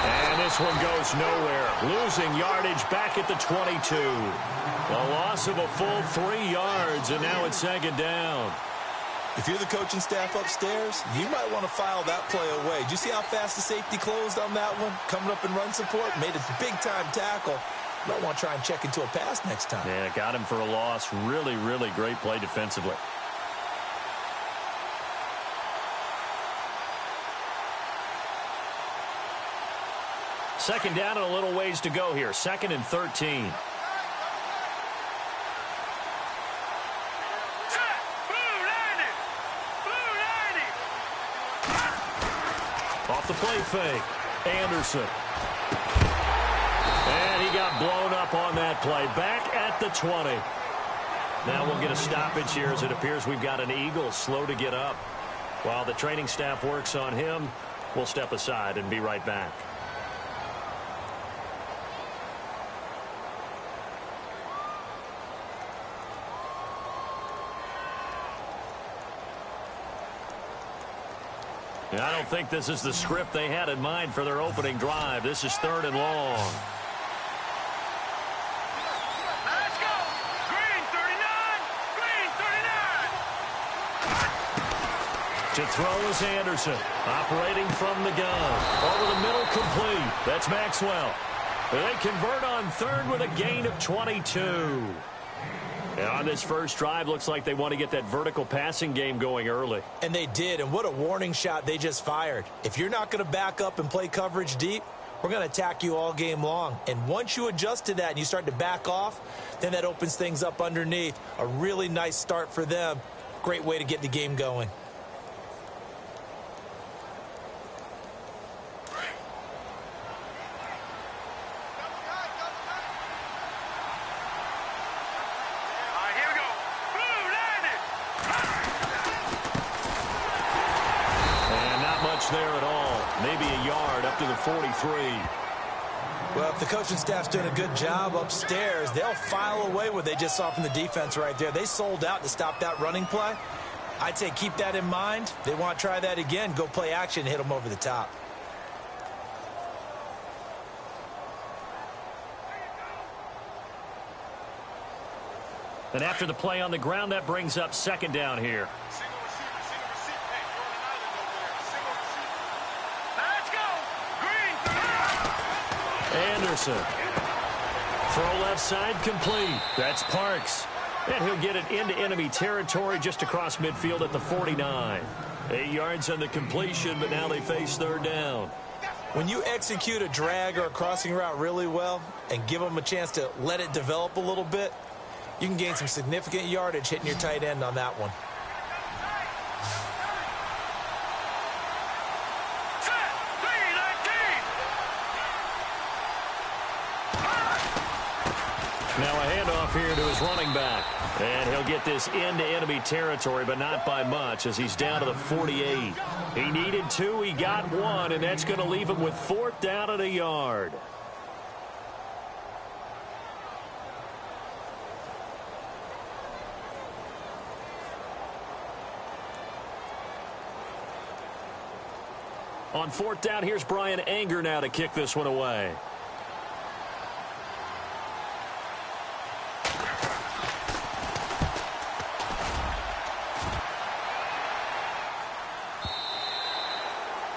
And this one goes nowhere. Losing yardage back at the 22. A loss of a full 3 yards, and now it's second down. If you're the coaching staff upstairs, you might want to file that play away. Did you see how fast the safety closed on that one? Coming up in run support, made a big-time tackle. You might want to try and check into a pass next time. Yeah, got him for a loss. Really, really great play defensively. Second down and a little ways to go here. 2nd and 13. Off the play fake. Anderson. And he got blown up on that play. Back at the 20. Now we'll get a stoppage here as it appears we've got an Eagle slow to get up. While the training staff works on him, we'll step aside and be right back. I don't think this is the script they had in mind for their opening drive. This is 3rd and long. Let's go! Green 39! Green 39! To throw is Anderson. Operating from the gun. Over the middle, complete. That's Maxwell. They convert on 3rd with a gain of 22. And on this first drive, looks like they want to get that vertical passing game going early. And they did, and what a warning shot they just fired. If you're not going to back up and play coverage deep, we're going to attack you all game long. And once you adjust to that and you start to back off, then that opens things up underneath. A really nice start for them. Great way to get the game going. There at all. Maybe a yard up to the 43. Well, if the coaching staff's doing a good job upstairs, they'll file away what they just saw from the defense right there. They sold out to stop that running play. I'd say keep that in mind. They want to try that again. Go play action and hit them over the top. And after the play on the ground, that brings up 2nd down here. Anderson. Throw left side complete. That's Parks. And he'll get it into enemy territory just across midfield at the 49. 8 yards on the completion, but now they face 3rd down. When you execute a drag or a crossing route really well and give them a chance to let it develop a little bit, you can gain some significant yardage hitting your tight end on that one. Now a handoff here to his running back. And he'll get this into enemy territory, but not by much as he's down to the 48. He needed 2, he got 1, and that's going to leave him with 4th down and a yard. On 4th down, here's Brian Anger now to kick this one away.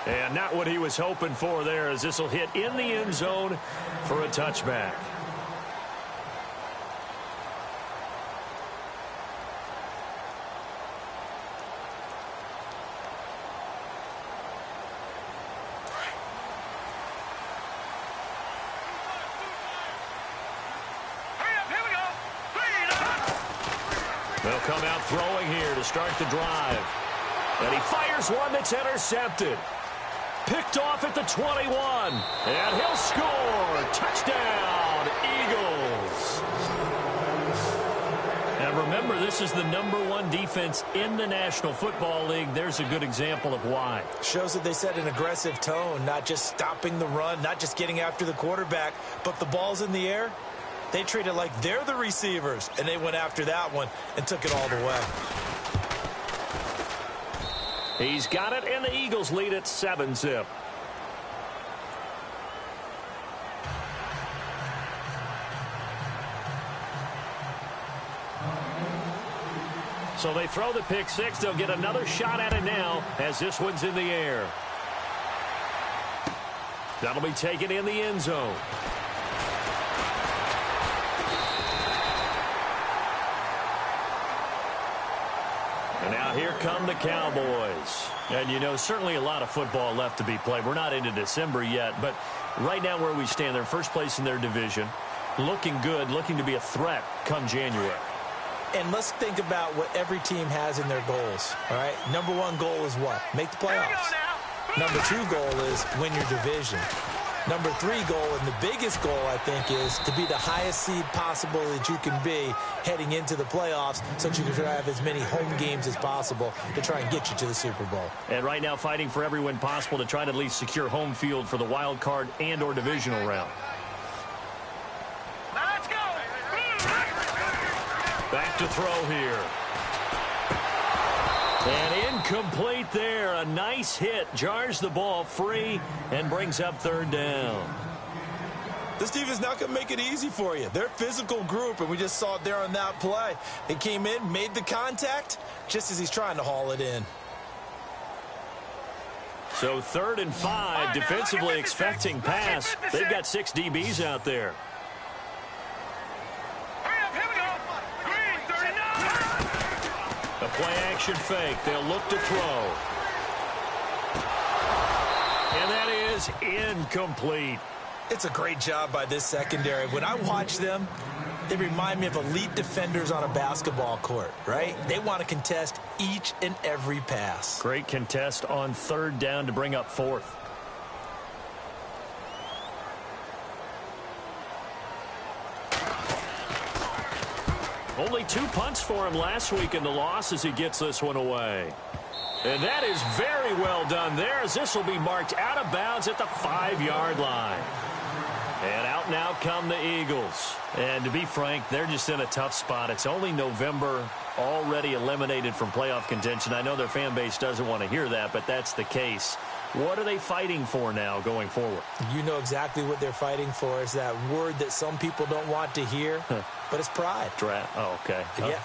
And not what he was hoping for there, as this will hit in the end zone for a touchback. They'll come out throwing here to start the drive. And he fires one that's intercepted. Picked off at the 21. And he'll score. Touchdown, Eagles. Now remember, this is the #1 defense in the National Football League. There's a good example of why. Shows that they set an aggressive tone, not just stopping the run, not just getting after the quarterback, but the ball's in the air. They treat it like they're the receivers, and they went after that one and took it all the way. He's got it, and the Eagles lead at 7-zip. So they throw the pick six. They'll get another shot at it now as this one's in the air. That'll be taken in the end zone. And now here come the Cowboys. And, you know, certainly a lot of football left to be played. We're not into December yet, but right now where we stand, they're first place in their division. Looking good, looking to be a threat come January. And let's think about what every team has in their goals, all right? Number one goal is what? Make the playoffs. Number two goal is win your division. Number three goal, and the biggest goal, I think, is to be the highest seed possible that you can be heading into the playoffs so that you can have as many home games as possible to try and get you to the Super Bowl. And right now fighting for every win possible to try to at least secure home field for the wild card and or divisional round. Let's go. Back to throw here. And incomplete there. A nice hit. Jars the ball free and brings up third down. This team is not going to make it easy for you. They're a physical group, and we just saw it there on that play. They came in, made the contact, just as he's trying to haul it in. So 3rd and 5, defensively expecting pass. They've got 6 DBs out there. A play-action fake. They'll look to throw. And that is incomplete. It's a great job by this secondary. When I watch them, they remind me of elite defenders on a basketball court, right? They want to contest each and every pass. Great contest on 3rd down to bring up 4th. Only 2 punts for him last week in the loss as he gets this one away. And that is very well done there as this will be marked out of bounds at the 5-yard line. And out now come the Eagles. And to be frank, they're just in a tough spot. It's only November, already eliminated from playoff contention. I know their fan base doesn't want to hear that, but that's the case. What are they fighting for now going forward? You know exactly what they're fighting for. Is that word that some people don't want to hear, but it's pride. Draft. Oh, okay. Yeah.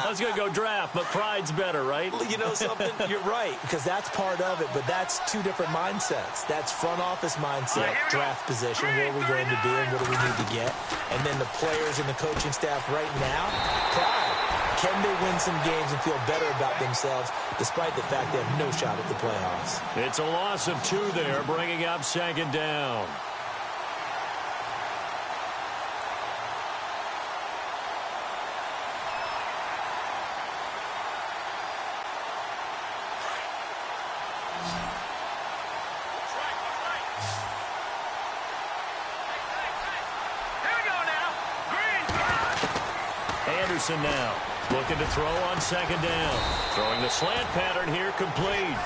I was going to go draft, but pride's better, right? You know something? You're right, because that's part of it, but that's 2 different mindsets. That's front office mindset, draft position, where are we going to be and what do we need to get? And then the players and the coaching staff right now, pride. Can they win some games and feel better about themselves despite the fact they have no shot at the playoffs? It's a loss of 2 there, bringing up 2nd down. Anderson now looking to throw on 2nd down. Throwing the slant pattern here, complete.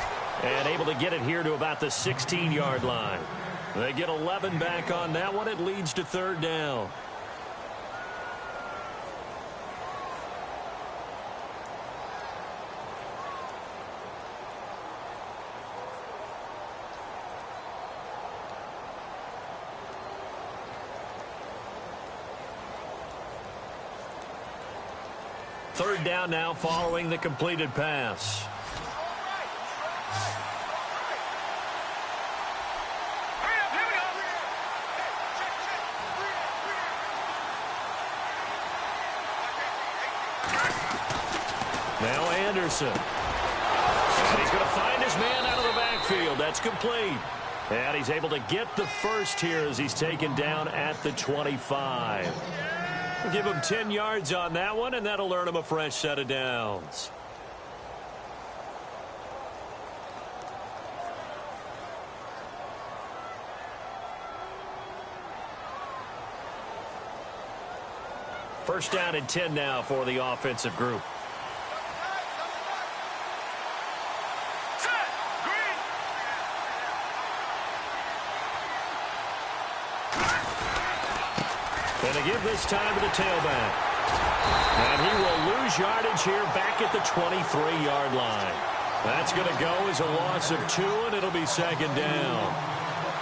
And able to get it here to about the 16-yard line. They get 11 back on that one. It leads to 3rd down. Third down now following the completed pass. Now Anderson. And he's going to find his man out of the backfield. That's complete. And he's able to get the first here as he's taken down at the 25. We'll give him 10 yards on that one, and that'll earn him a fresh set of downs. First down and 10 now for the offensive group. And they give this time to the tailback. And he will lose yardage here back at the 23-yard line. That's going to go as a loss of 2, and it'll be second down.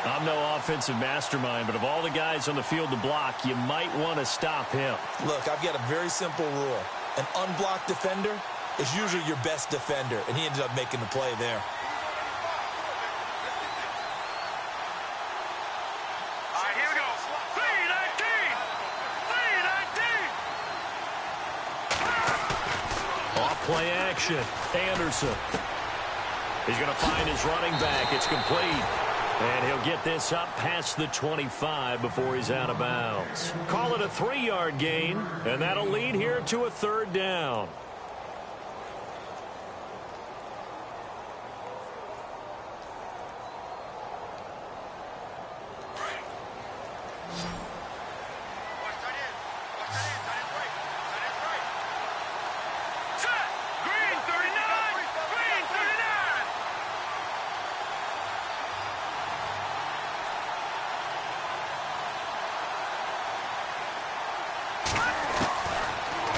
I'm no offensive mastermind, but of all the guys on the field to block, you might want to stop him. Look, I've got a very simple rule. An unblocked defender is usually your best defender, and he ended up making the play there. All right, here we go. 3-19. Off play action. Anderson. He's going to find his running back. It's complete. And he'll get this up past the 25 before he's out of bounds. Call it a 3-yard gain, and that'll lead here to a third down.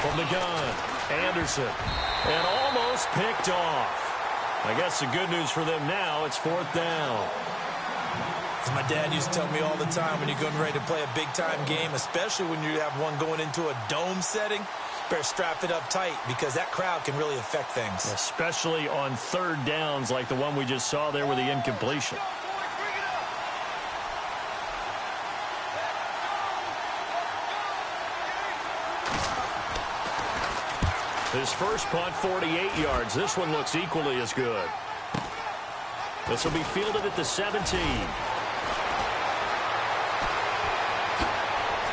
From the gun, Anderson, and almost picked off. I guess the good news for them now, it's 4th down. As my dad used to tell me all the time, when you're getting ready to play a big-time game, especially when you have one going into a dome setting, better strap it up tight because that crowd can really affect things. Especially on 3rd downs like the one we just saw there with the incompletion. His first punt, 48 yards. This one looks equally as good. This will be fielded at the 17.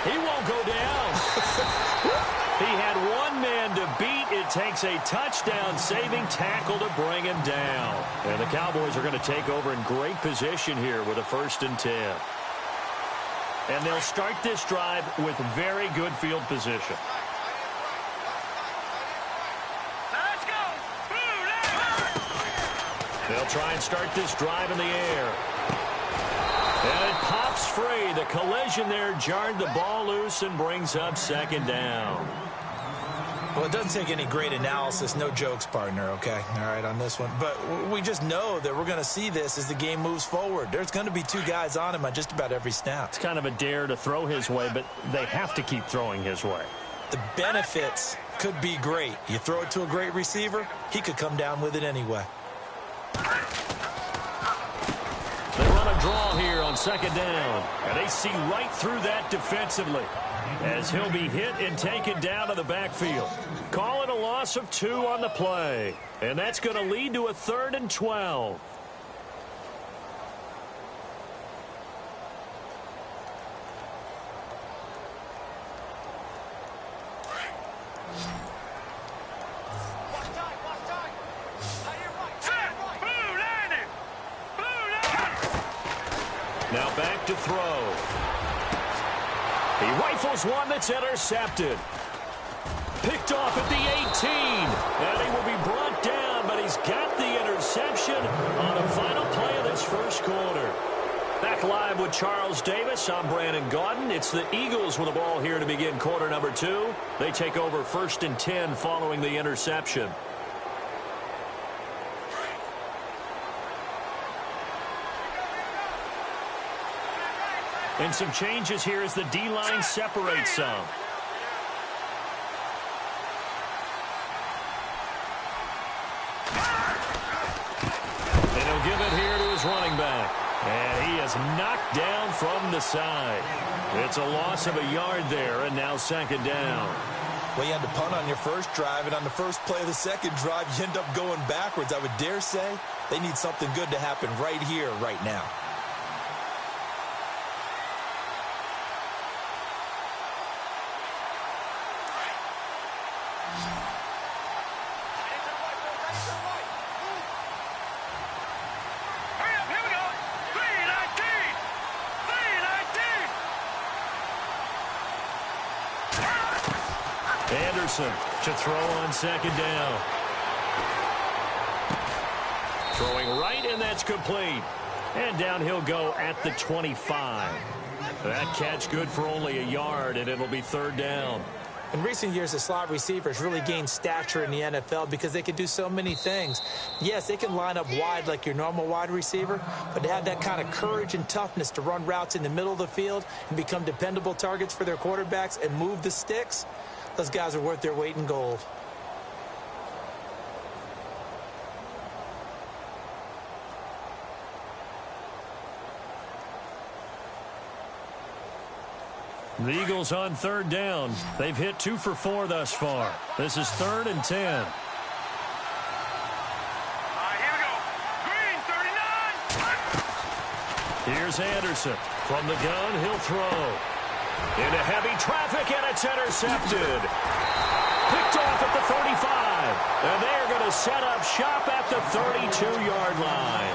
He won't go down. He had one man to beat. It takes a touchdown-saving tackle to bring him down. And the Cowboys are going to take over in great position here with a 1st and 10. And they'll start this drive with very good field position. They'll try and start this drive in the air. And it pops free. The collision there jarred the ball loose and brings up 2nd down. Well, it doesn't take any great analysis, no jokes, partner, okay? All right, on this one. But we just know that we're going to see this as the game moves forward. There's going to be 2 guys on him on just about every snap. It's kind of a dare to throw his way, but they have to keep throwing his way. The benefits could be great. You throw it to a great receiver, he could come down with it anyway. They run a draw here on 2nd down, and they see right through that defensively as he'll be hit and taken down to the backfield. Call it a loss of 2 on the play, and that's going to lead to a 3rd and 12. Now back to throw. He rifles one that's intercepted. Picked off at the 18. And he will be brought down, but he's got the interception on the final play of this first quarter. Back live with Charles Davis. I'm Brandon Gaudin. It's the Eagles with the ball here to begin quarter number 2. They take over 1st and 10 following the interception. And some changes here as the D-line separates some. And he'll give it here to his running back. And he is knocked down from the side. It's a loss of a yard there, and now 2nd down. Well, you had to punt on your first drive, and on the first play of the second drive, you end up going backwards. I would dare say they need something good to happen right here, right now. Anderson to throw on 2nd down. Throwing right, and that's complete. And down he'll go at the 25. That catch good for only a yard, and it'll be 3rd down. In recent years, the slot receivers really gained stature in the NFL because they can do so many things. Yes, they can line up wide like your normal wide receiver, but to have that kind of courage and toughness to run routes in the middle of the field and become dependable targets for their quarterbacks and move the sticks, those guys are worth their weight in gold. The Eagles on third down. They've hit 2 for 4 thus far. This is 3rd and 10. Here we go. Green, 39. Here's Anderson. From the gun, he'll throw. Into heavy traffic, and it's intercepted. Picked off at the 35. And they're going to set up shop at the 32-yard line.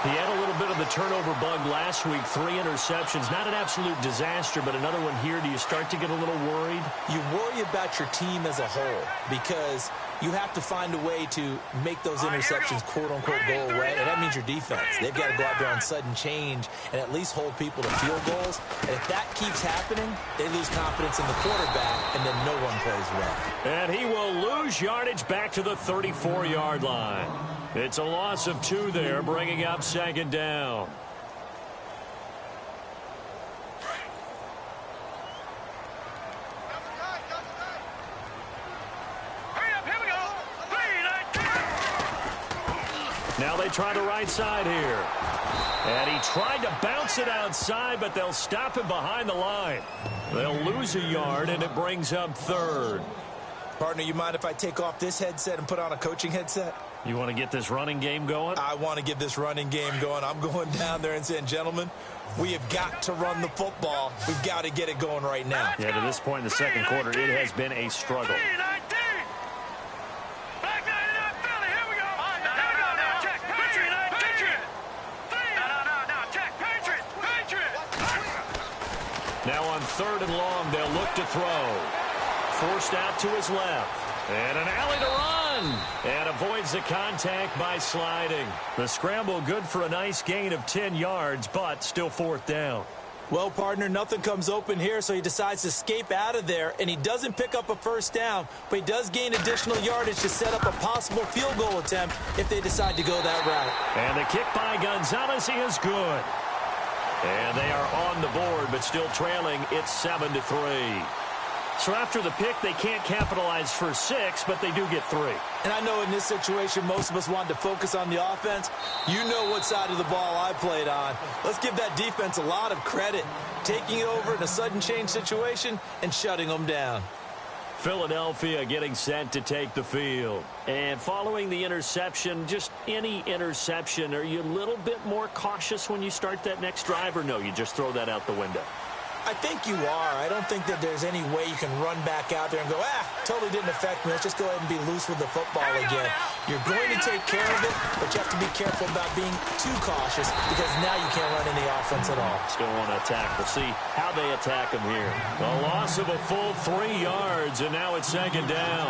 He had a little bit of the turnover bug last week, 3 interceptions. Not an absolute disaster, but another one here. Do you start to get a little worried? You worry about your team as a whole because you have to find a way to make those interceptions quote-unquote go away, and that means your defense. They've got to go out there on sudden change and at least hold people to field goals. And if that keeps happening, they lose confidence in the quarterback, and then no one plays well. And he will lose yardage back to the 34-yard line. It's a loss of 2 there, bringing up 2nd down. Hurry up, here we go. 3-19. Now they try the right side here. And he tried to bounce it outside, but they'll stop him behind the line. They'll lose a yard, and it brings up 3rd. Partner, you mind if I take off this headset and put on a coaching headset? You want to get this running game going? I want to get this running game going. I'm going down there and saying, gentlemen, we have got to run the football. We've got to get it going right now. Yeah, to this point in the second quarter, it has been a struggle. 3-19. Back 99 Philly, here we go. Here we go now. Check, Patriot. Patriot. No. Check, Patriot. Now on 3rd and long, they'll look to throw. Forced out to his left. And an alley to run. And avoids the contact by sliding. The scramble good for a nice gain of 10 yards, but still 4th down. Well, partner, nothing comes open here, so he decides to escape out of there, and he doesn't pick up a 1st down, but he does gain additional yardage to set up a possible field goal attempt if they decide to go that route. And the kick by Gonzalez, he is good. And they are on the board, but still trailing. It's 7-3. So after the pick, they can't capitalize for 6, but they do get 3. And I know in this situation, most of us want to focus on the offense. You know what side of the ball I played on. Let's give that defense a lot of credit, taking it over in a sudden change situation and shutting them down. Philadelphia getting set to take the field. And following the interception, just any interception, are you a little bit more cautious when you start that next drive, or no, you just throw that out the window? I think you are. I don't think that there's any way you can run back out there and go, totally didn't affect me. Let's just go ahead and be loose with the football again. You're going to take care of it, but you have to be careful about being too cautious because now you can't run any offense at all. Still want to attack. We'll see how they attack him here. A loss of a full 3 yards, and now it's 2nd down.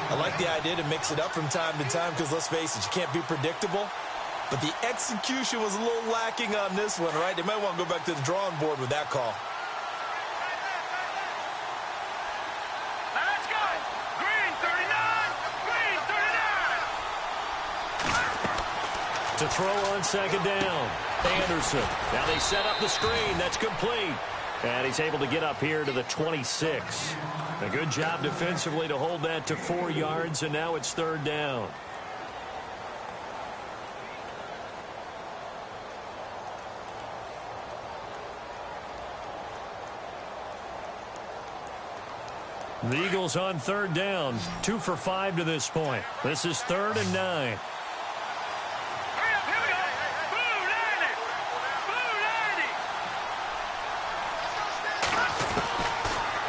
I like the idea to mix it up from time to time because, let's face it, you can't be predictable. But the execution was a little lacking on this one, right? They might want to go back to the drawing board with that call. Let's go. Green, 39. Green, 39. To throw on 2nd down. Anderson. Now they set up the screen. That's complete. And he's able to get up here to the 26. A good job defensively to hold that to 4 yards, and now it's 3rd down. The Eagles on 3rd down. 2 for 5 to this point. This is 3rd and 9. Hurry up, here we go. Blue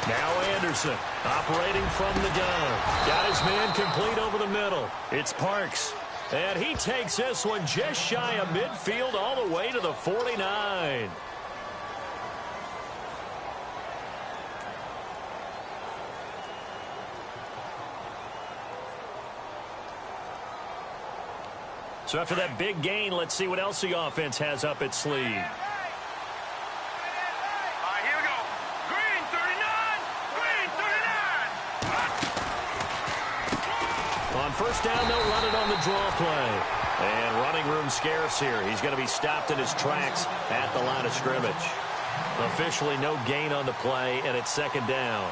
90. Now Anderson operating from the gun. Got his man complete over the middle. It's Parks. And he takes this one just shy of midfield all the way to the 49. So after that big gain, let's see what else the offense has up its sleeve. Here we go. Green, 39. Green, 39. down, they'll run it on the draw play. And running room scarce here. He's going to be stopped in his tracks at the line of scrimmage. Officially no gain on the play, and it's second down.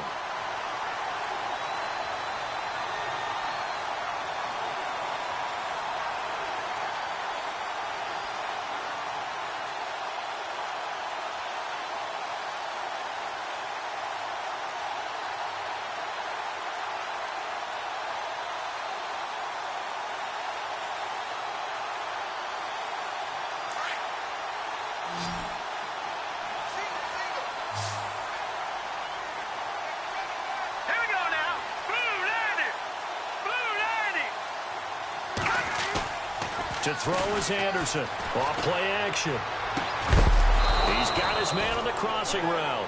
To throw is Anderson. Off play action. He's got his man on the crossing route.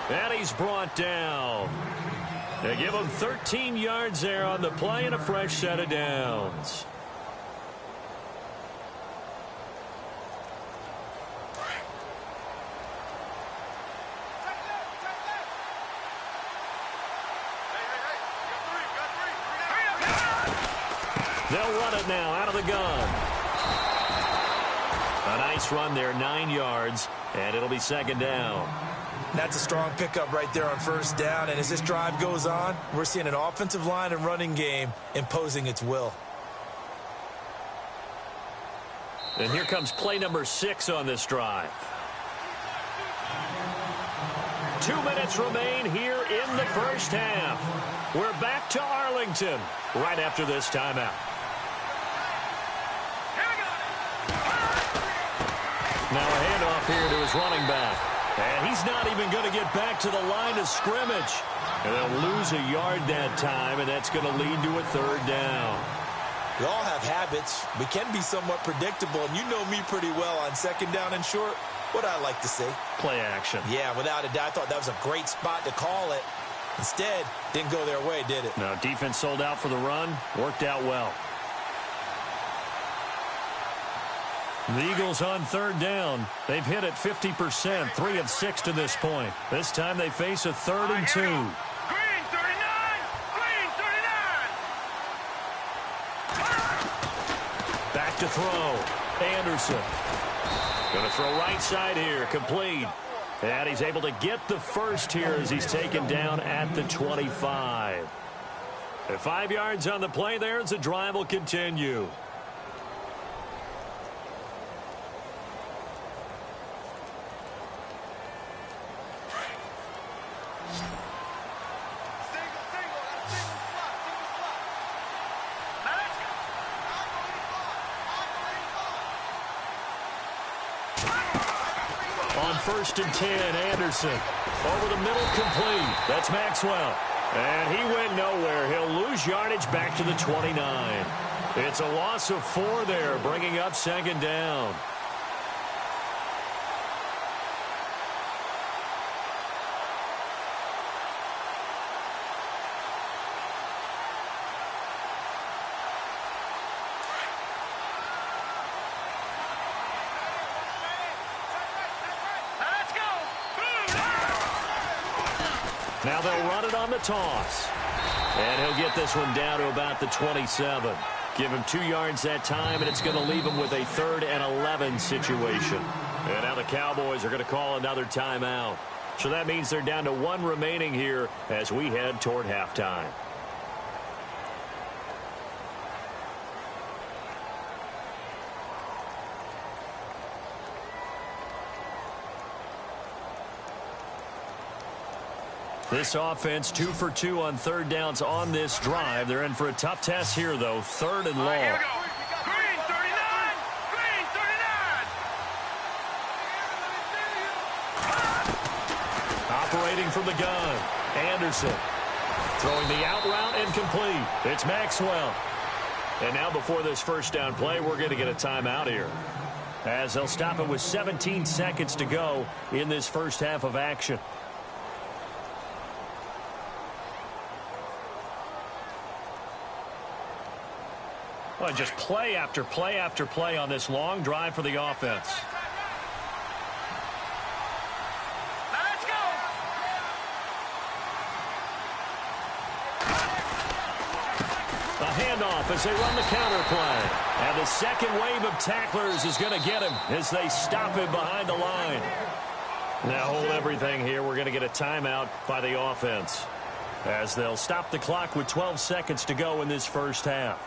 And he's brought down. They give him 13 yards there on the play and a fresh set of downs. They'll run it now out of the gun. A nice run there, 9 yards, and it'll be second down. That's a strong pickup right there on first down, and as this drive goes on, we're seeing an offensive line and running game imposing its will. And here comes play number 6 on this drive. 2 minutes remain here in the first half. We're back to Arlington right after this timeout. Now a handoff here to his running back. And he's not even going to get back to the line of scrimmage. And they'll lose a yard that time, and that's going to lead to a third down. We all have habits. We can be somewhat predictable, and you know me pretty well on second down and short. What I like to say? Play action. Yeah, without a doubt. I thought that was a great spot to call it. Instead, didn't go their way, did it? No, defense sold out for the run. Worked out well. The Eagles on third down. They've hit it 50%, 3 of 6 to this point. This time they face a 3rd and 2. Green 39! Green 39! Back to throw. Anderson. Going to throw right side here. Complete. And he's able to get the first here as he's taken down at the 25. 5 yards on the play there as the drive will continue. On 1st and 10, Anderson. Over the middle, complete. That's Maxwell. And he went nowhere. He'll lose yardage back to the 29. It's a loss of 4 there, bringing up second down. Now they'll run it on the toss. And he'll get this one down to about the 27. Give him 2 yards that time, and it's going to leave him with a 3rd and 11 situation. And now the Cowboys are going to call another timeout. So that means they're down to 1 remaining here as we head toward halftime. This offense 2 for 2 on third downs on this drive. They're in for a tough test here, though. 3rd and long. Here we go. Green 39! Green 39! Operating from the gun. Anderson. Throwing the out route and complete. It's Maxwell. And now before this first down play, we're going to get a timeout here, as they'll stop it with 17 seconds to go in this first half of action. Well, just play after play after play on this long drive for the offense. Now let's go! A handoff off as they run the counter play. And the second wave of tacklers is going to get him as they stop him behind the line. Now hold everything here. We're going to get a timeout by the offense as they'll stop the clock with 12 seconds to go in this first half.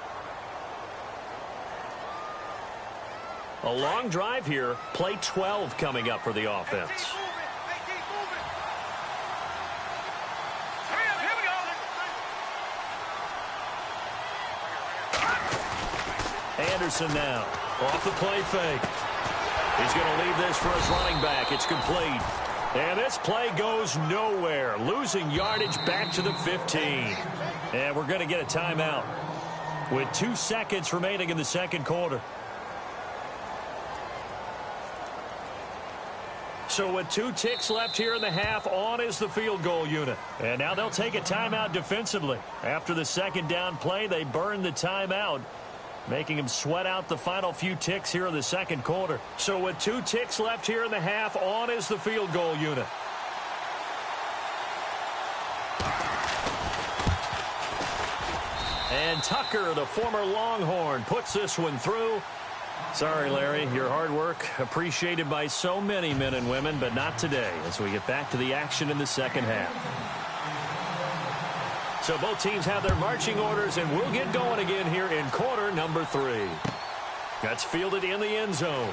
A long drive here. Play 12 coming up for the offense. Anderson now off the play fake. He's going to leave this for his running back. It's complete. And this play goes nowhere. Losing yardage back to the 15. And we're going to get a timeout with 2 seconds remaining in the second quarter. So with 2 ticks left here in the half, on is the field goal unit. And now they'll take a timeout defensively. After the second down play, they burn the timeout, making him sweat out the final few ticks here in the second quarter. So with 2 ticks left here in the half, on is the field goal unit. And Tucker, the former Longhorn, puts this one through. Sorry, Larry, your hard work appreciated by so many men and women, but not today as we get back to the action in the second half. So both teams have their marching orders, and we'll get going again here in quarter number 3. That's fielded in the end zone.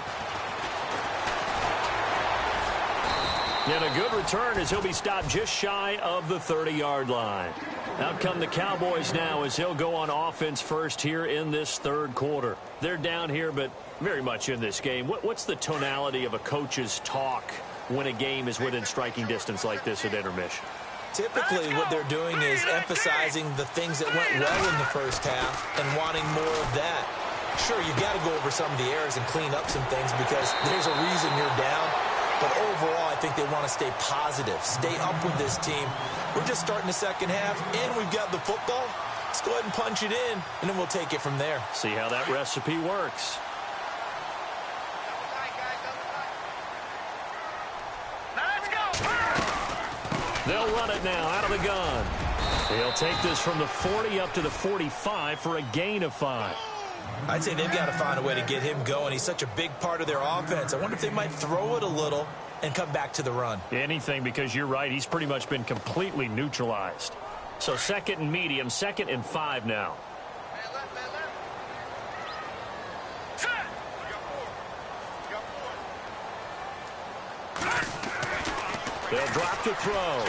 And a good return as he'll be stopped just shy of the 30-yard line. Out come the Cowboys now as he'll go on offense first here in this third quarter. They're down here, but very much in this game. What's the tonality of a coach's talk when a game is within striking distance like this at intermission? Typically, what they're doing is emphasizing the things that went well in the first half and wanting more of that. Sure, you've got to go over some of the errors and clean up some things because there's a reason you're down. But overall, I think they want to stay positive, stay up with this team. We're just starting the second half, and we've got the football. Let's go ahead and punch it in, and then we'll take it from there. See how that recipe works. They'll run it now out of the gun. He'll take this from the 40 up to the 45 for a gain of 5. I'd say they've got to find a way to get him going. He's such a big part of their offense. I wonder if they might throw it a little and come back to the run. Anything, because you're right. He's pretty much been completely neutralized. So second and medium, 2nd and 5 now. They'll drop the throw.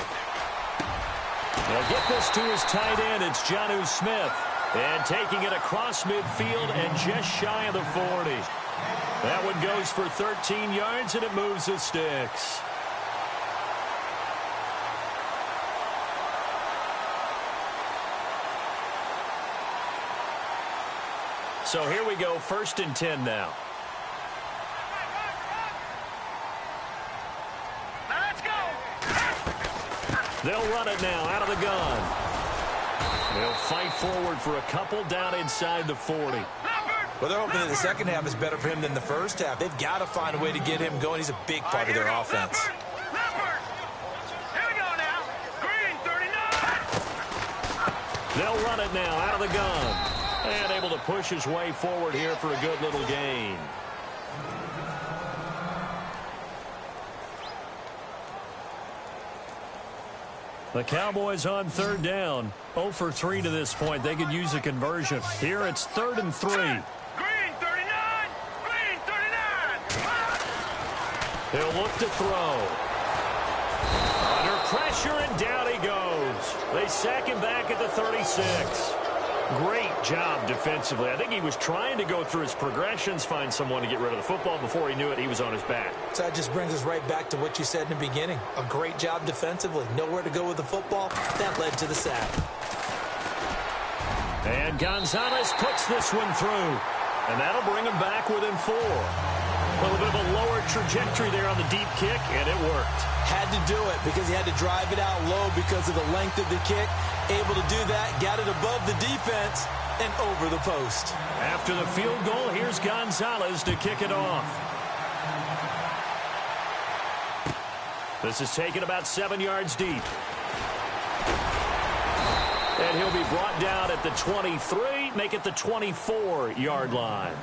They'll get this to his tight end. It's Jonnu Smith. And taking it across midfield and just shy of the 40. That one goes for 13 yards, and it moves the sticks. So here we go, 1st and 10 now. They'll run it now out of the gun. They'll fight forward for a couple down inside the 40. Well, they're hoping that the second half is better for him than the first half. They've got to find a way to get him going. He's a big part of their offense. Here we go now. Green 39. They'll run it now out of the gun. And able to push his way forward here for a good little gain. The Cowboys on 3rd down. 0 for 3 to this point. They could use a conversion. Here it's 3rd and 3. Green 39. Green 39. He'll look to throw. Under pressure, and down he goes. They sack him back at the 36. Great job defensively. I think he was trying to go through his progressions, find someone to get rid of the football. Before he knew it, he was on his back. So that just brings us right back to what you said in the beginning. A great job defensively. Nowhere to go with the football. That led to the sack. And Gonzalez puts this one through. And that'll bring him back within 4. A little bit of a lower trajectory there on the deep kick, and it worked. Had to do it because he had to drive it out low because of the length of the kick. Able to do that, got it above the defense and over the post. After the field goal, here's Gonzalez to kick it off. This is taken about 7 yards deep. And he'll be brought down at the 23. complete, make it the 24-yard line.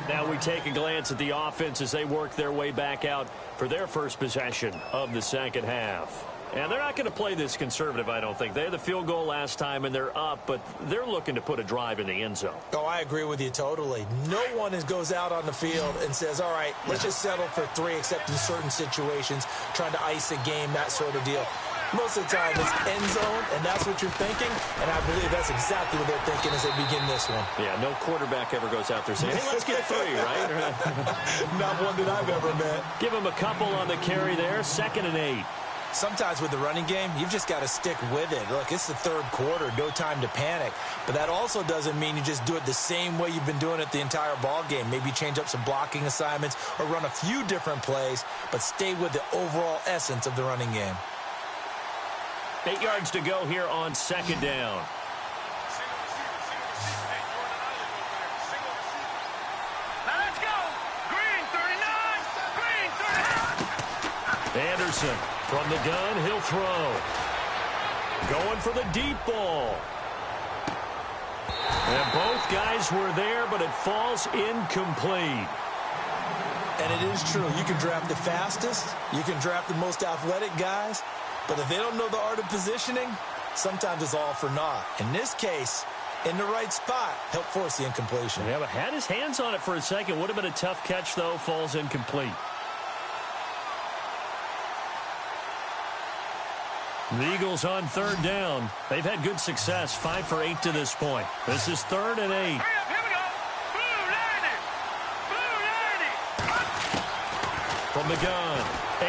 Now we take a glance at the offense as they work their way back out for their first possession of the second half. And they're not going to play this conservative, I don't think. They had the field goal last time, and they're up, but they're looking to put a drive in the end zone. Oh, I agree with you totally. No one goes out on the field and says, all right, let's just settle for 3, except in certain situations, trying to ice a game, that sort of deal. Most of the time, it's end zone, and that's what you're thinking, and I believe that's exactly what they're thinking as they begin this one. Yeah, no quarterback ever goes out there saying, hey, let's get 3, right? Not one that I've ever met. Give him a couple on the carry there, 2nd and 8. Sometimes with the running game, you've just got to stick with it. Look, it's the third quarter, no time to panic. But that also doesn't mean you just do it the same way you've been doing it the entire ball game. Maybe change up some blocking assignments or run a few different plays, but stay with the overall essence of the running game. 8 yards to go here on 2nd down. Now let's go. Green 39. Green 39. Anderson from the gun, he'll throw. Going for the deep ball. And both guys were there, but it falls incomplete. And it is true. You can draft the fastest. You can draft the most athletic guys. But if they don't know the art of positioning, sometimes it's all for naught. In this case, in the right spot, helped force the incompletion. Yeah, but had his hands on it for a second. Would have been a tough catch, though. Falls incomplete. The Eagles on 3rd down. They've had good success, 5 for 8 to this point. This is 3rd and 8. Hurry up, here we go. Blue 90. Blue 90. From the gun,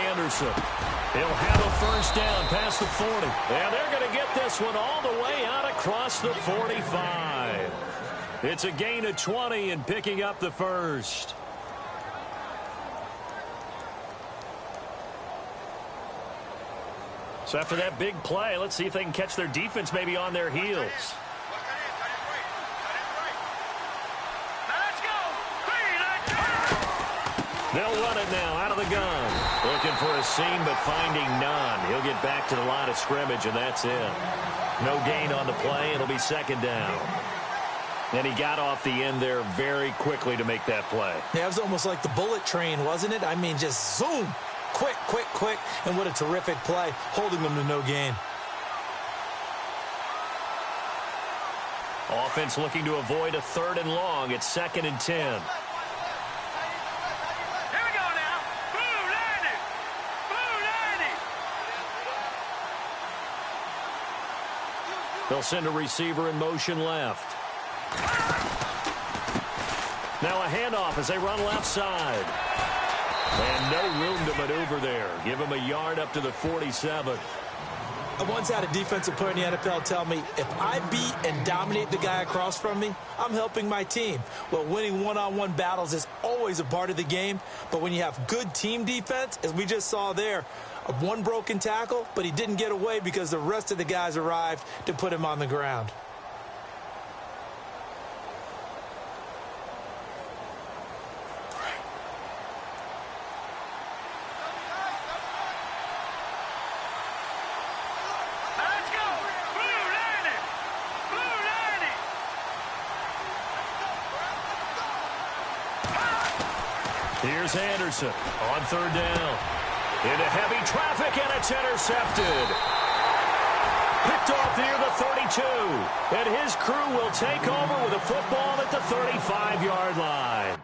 Anderson. He'll have a first down past the 40. And they're going to get this one all the way out across the 45. It's a gain of 20 and picking up the first. So after that big play, let's see if they can catch their defense maybe on their heels. Now let's go. They'll run it now out of the gun. Looking for a seam, but finding none. He'll get back to the line of scrimmage, and that's it. No gain on the play. It'll be 2nd down. And he got off the end there very quickly to make that play. Yeah, it was almost like the bullet train, wasn't it? I mean, just zoom. Quick, quick, quick. And what a terrific play, holding them to no gain. Offense looking to avoid a 3rd and long. It's 2nd and 10. Here we go now. Blue 90. Blue 90. They'll send a receiver in motion left. Now a handoff as they run left side. And no room to maneuver there. Give him a yard up to the 47. I once had a defensive player in the NFL tell me, if I beat and dominate the guy across from me, I'm helping my team. Well, winning one-on-one battles is always a part of the game, but when you have good team defense, as we just saw there, one broken tackle, but he didn't get away because the rest of the guys arrived to put him on the ground. Here's Anderson on 3rd down. Into heavy traffic, and it's intercepted. Picked off near the 32. And his crew will take over with a football at the 35-yard line.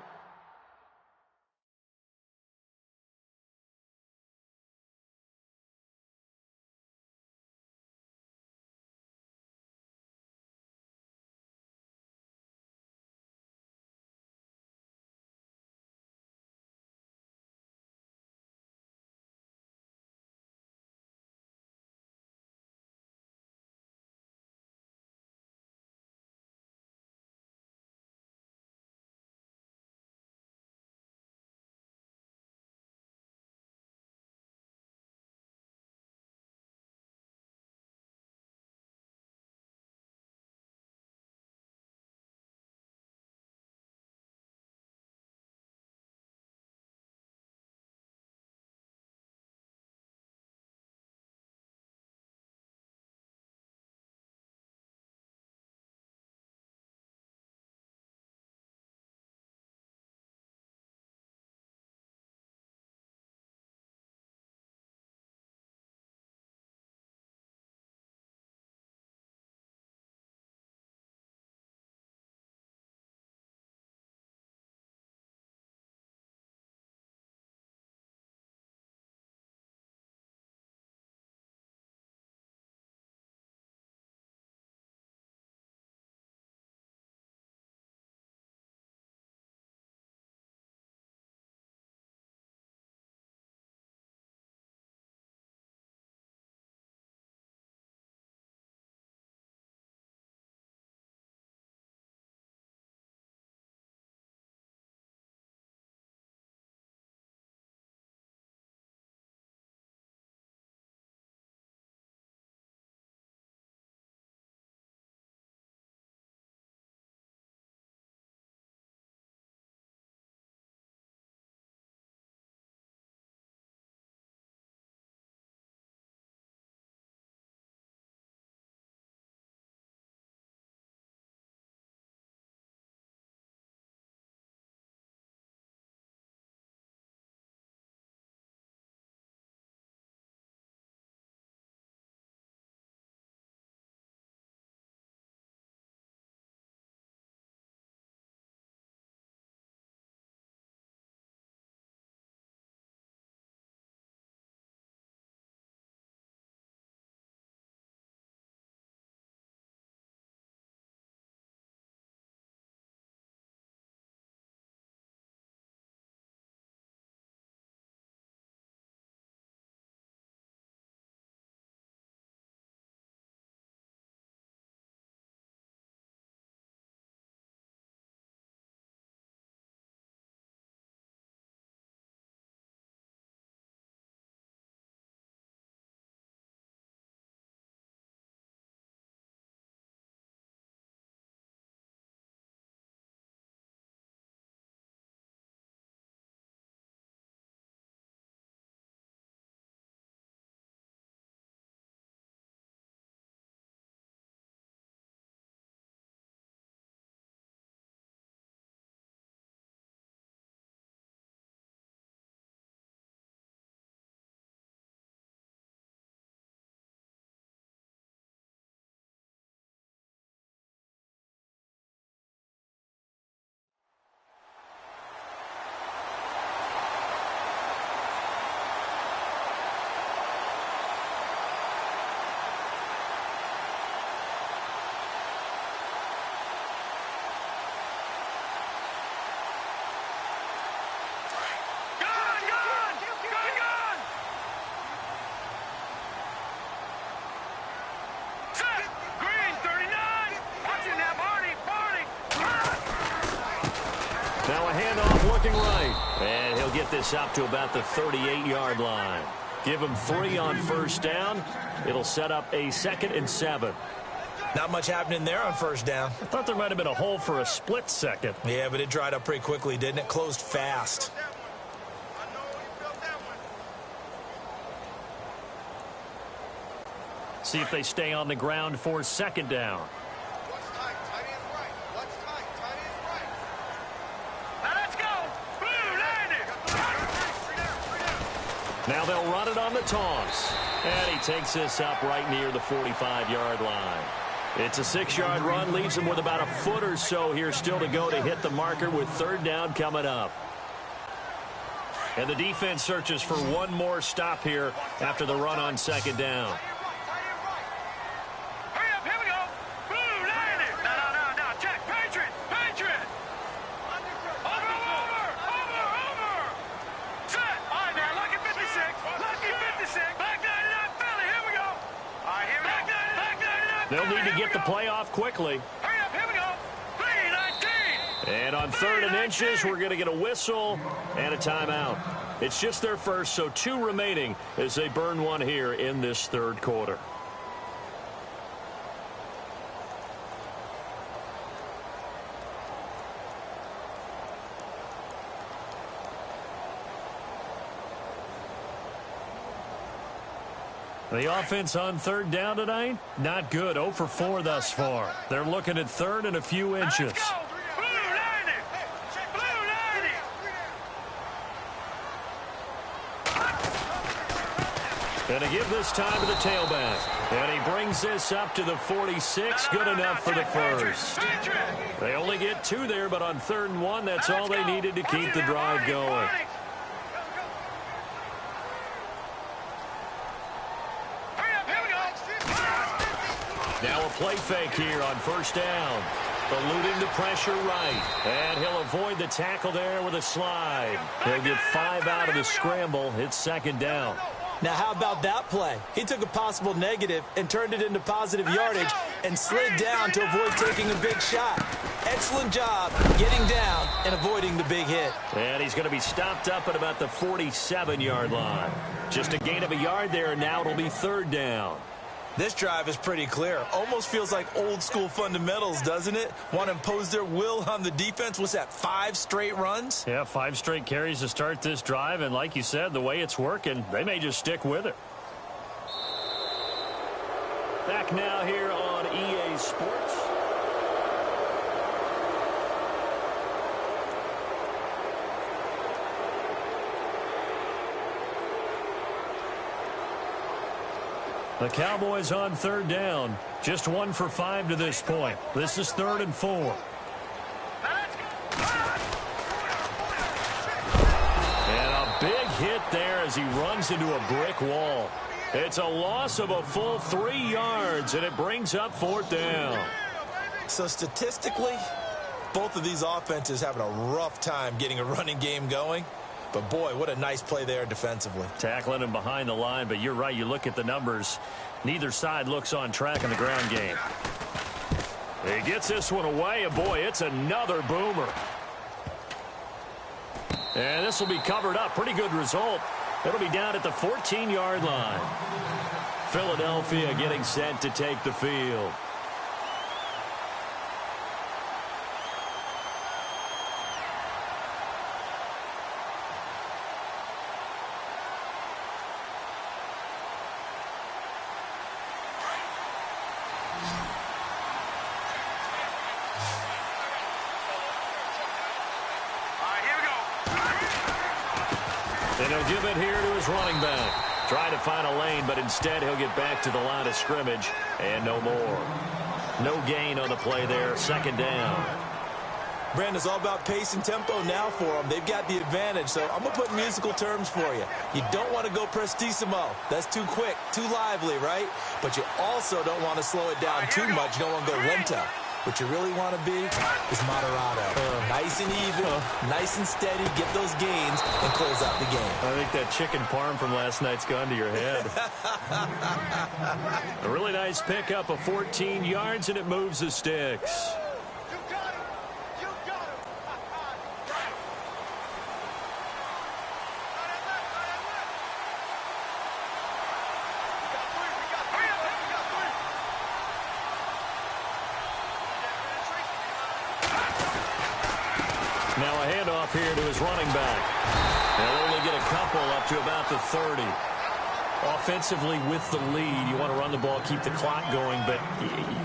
And he'll get this up to about the 38-yard line. Give him 3 on first down. It'll set up a 2nd and 7. Not much happening there on first down. I thought there might have been a hole for a split second. Yeah, but it dried up pretty quickly, didn't it? Closed fast. See if they stay on the ground for 2nd down. Now they'll run it on the toss. And he takes this up right near the 45-yard line. It's a 6-yard run, leaves him with about a foot or so here still to go to hit the marker with 3rd down coming up. And the defense searches for one more stop here after the run on 2nd down. They'll need to get the play off quickly. Hurry up, here we go. 3-19. And on 3rd and inches, we're going to get a whistle and a timeout. It's just their first, so 2 remaining as they burn one here in this 3rd quarter. The offense on 3rd down tonight, not good. 0 for 4 thus far. They're looking at 3rd and a few inches. Let's go. Blue 90. Blue 90. Going to give this time to the tailback. And he brings this up to the 46. Good enough for the first. They only get 2 there, but on 3rd and 1, that's all they needed to keep the drive going. Now a play fake here on 1st down. Eluding the pressure right. And he'll avoid the tackle there with a slide. He'll get 5 out of the scramble. It's 2nd down. Now, how about that play? He took a possible negative and turned it into positive yardage and slid down to avoid taking a big shot. Excellent job getting down and avoiding the big hit. And he's going to be stopped up at about the 47-yard line. Just a gain of a yard there, and now it'll be 3rd down. This drive is pretty clear. Almost feels like old school fundamentals, doesn't it? Want to impose their will on the defense. What's that, 5 straight runs? Yeah, 5 straight carries to start this drive. And like you said, the way it's working, they may just stick with it. Back now here on EA Sports. The Cowboys on 3rd down. Just 1 for 5 to this point. This is 3rd and 4. And a big hit there as he runs into a brick wall. It's a loss of a full 3 yards, and it brings up 4th down. So statistically, both of these offenses having a rough time getting a running game going. But, boy, what a nice play there defensively. Tackling him behind the line, but you're right. You look at the numbers. Neither side looks on track in the ground game. He gets this one away, and, boy, it's another boomer. And this will be covered up. Pretty good result. It'll be down at the 14-yard line. Philadelphia getting set to take the field. And he'll give it here to his running back. Trying to find a lane, but instead he'll get back to the line of scrimmage and no more. No gain on the play there. 2nd down. Brandon, it's all about pace and tempo now for them. They've got the advantage, so I'm going to put musical terms for you. You don't want to go prestissimo. That's too quick, too lively, right? But you also don't want to slow it down too much. You don't want to go lento. What you really want to be is moderato. Nice and even, nice and steady, get those gains, and close out the game. I think that chicken parm from last night's gone to your head. A really nice pickup of 14 yards, and it moves the sticks. here to his running back. They'll only get a couple up to about the 30. Offensively with the lead, you want to run the ball, keep the clock going, but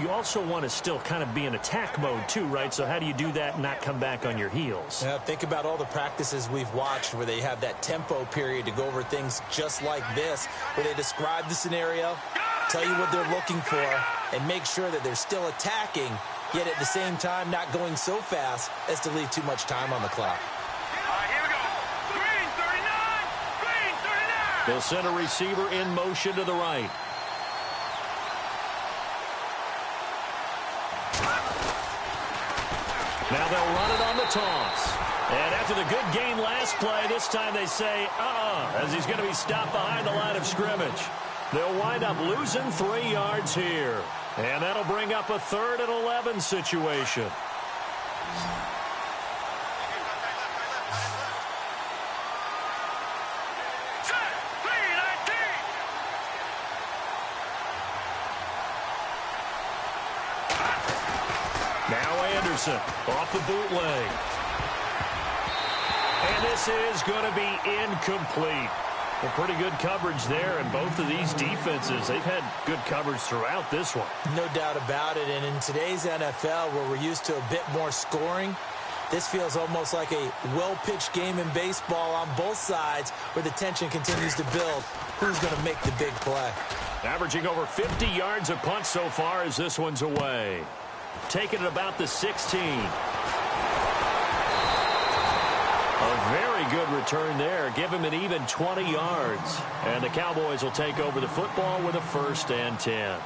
you also want to still kind of be in attack mode too, right? So how do you do that and not come back on your heels? Yeah, think about all the practices we've watched where they have that tempo period to go over things just like this, where they describe the scenario, tell you what they're looking for, and make sure that they're still attacking, yet at the same time not going so fast as to leave too much time on the clock. They'll send a receiver in motion to the right. Now they'll run it on the toss. And after the good gain last play, this time they say, as he's going to be stopped behind the line of scrimmage. They'll wind up losing 3 yards here. And that'll bring up a 3rd and 11 situation. Off the bootleg. And this is going to be incomplete. Well, pretty good coverage there, and both of these defenses, they've had good coverage throughout this one. No doubt about it, and in today's NFL, where we're used to a bit more scoring, this feels almost like a well-pitched game in baseball on both sides, where the tension continues to build. Who's going to make the big play? Averaging over 50 yards a punt so far as this one's away. Taking it about the 16. A very good return there. Give him an even 20 yards. And the Cowboys will take over the football with a 1st and 10.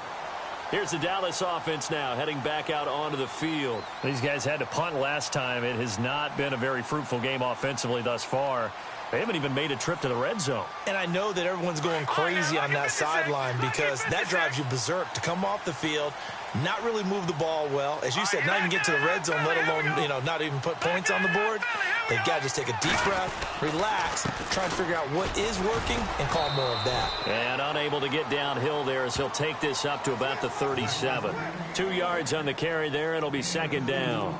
Here's the Dallas offense now heading back out onto the field. These guys had to punt last time. It has not been a very fruitful game offensively thus far. They haven't even made a trip to the red zone. And I know that everyone's going crazy on that sideline because that drives you berserk to come off the field, not really move the ball well. As you said, not even get to the red zone, let alone, not even put points on the board. They've got to just take a deep breath, relax, try and figure out what is working, and call more of that. And unable to get downhill there as he'll take this up to about the 37. 2 yards on the carry there. It'll be 2nd down.